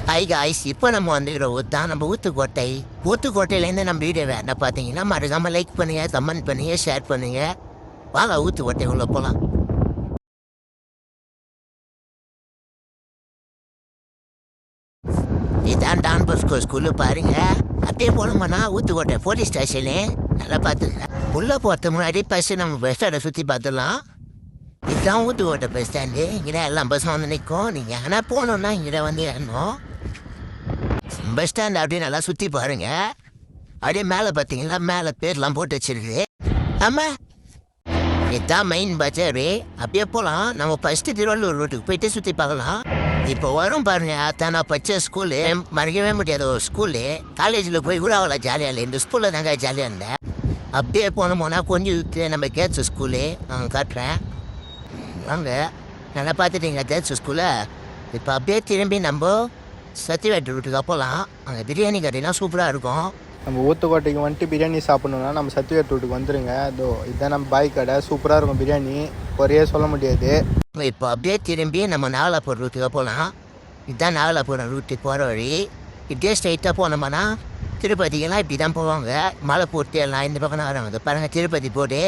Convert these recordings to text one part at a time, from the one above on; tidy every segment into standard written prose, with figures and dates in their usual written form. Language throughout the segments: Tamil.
ஹை காய்ஸ், இப்போ நம்ம வந்துக்கிறோம் தான் நம்ம ஊத்துக்கோட்டை. ஊத்துக்கோட்டையிலேருந்து நம்ம வீடியோ வேணா பார்த்தீங்கன்னா மறக்காம லைக் பண்ணுங்க, கமெண்ட் பண்ணுங்க, ஷேர் பண்ணுங்க. வாங்க ஊத்துக்கோட்டை உள்ள போகலாம். இதான் டான் பாஸ்கோ ஸ்கூலு பாருங்க. அப்படியே போனோம்னா ஊத்துக்கோட்டை போலீஸ் ஸ்டேஷனு நல்லா பார்த்துங்க. உள்ள போகிறது முன்னாடி ஃபஸ்ட்டு நம்ம பஸ் ஸ்டாண்டை சுற்றி பார்த்துடலாம். இதுதான் ஊத்துக்கோட்டை பஸ் ஸ்டாண்டு. இங்கே எல்லாம் பஸ்ஸும் வந்து நிற்கும். நீங்கள் ஆனால் போகணுன்னா இங்கே வந்து ஏறணும். பஸ் ஸ்டாண்ட் அப்படியே நல்லா சுற்றி பாருங்க. அப்படியே மேலே பார்த்தீங்கன்னா மேலே பேர்லாம் போட்டு வச்சிருக்கு. ஆமாம், இதுதான் மெயின் பஜாரு. அப்படியே போகலாம். நம்ம ஃபஸ்ட்டு திருவள்ளூர் ரோட்டுக்கு போயிட்டு சுற்றி பார்க்கலாம். இப்போ வரும் பாருங்க, அதான் நான் படித்த ஸ்கூலு, மறக்கவே முடியாத ஒரு ஸ்கூலு. காலேஜில் போய் கூட அவ்வளோ ஜாலியாக இல்லை, இந்த ஸ்கூலில் தாங்க ஜாலியாக இருந்தேன். அப்படியே போனோம்னா கொஞ்சம் நம்ம கேட்ஸ் ஸ்கூலு நான் காட்டுறேன். வாங்க, நல்லா பார்த்துட்டீங்க கேட்ஸ் ஸ்கூலை. இப்போ அப்படியே திரும்பி நம்ம சத்தியவேட் ரூட்டுக்கு போகலாம். அங்கே பிரியாணி கடைலாம் சூப்பராக இருக்கும். நம்ம ஊத்துக்கோட்டைக்கு வந்துட்டு பிரியாணி சாப்பிட்ணுன்னா நம்ம சத்தியவேட் ரூட்டுக்கு வந்துடுங்க. இதோ இதுதான் நம்ம பாய் கடை. சூப்பராக இருக்கும் பிரியாணி, குறையே சொல்ல முடியாது. இப்போ அப்படியே திரும்பி நம்ம நாகலாப்பூர் ரூட்டுக்கு போகலாம். இதுதான் நாகலாபுரம் ரூட்டுக்கு போகிற வழி. இப்படியே ஸ்ட்ரைட்டாக போனோம்னா திருப்பதிக்கெல்லாம் இப்படி தான் போவாங்க. மலை போட்டு எல்லாம் இந்த பக்கம் தான் வராங்க. பாருங்கள், திருப்பதி போட்டு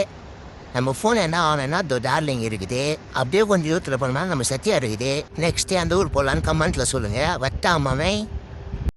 நம்ம ஃபோன் என்ன ஆனோன்னா இந்த டார்லிங் இருக்குது. அப்படியே கொஞ்சம் தூரத்தில் போனோம்னா நம்ம சத்தியா இருக்குது. நெக்ஸ்ட்டு அந்த ஊர் போகலான்னு கமெண்ட்டில் சொல்லுங்கள். வட்டாமாவே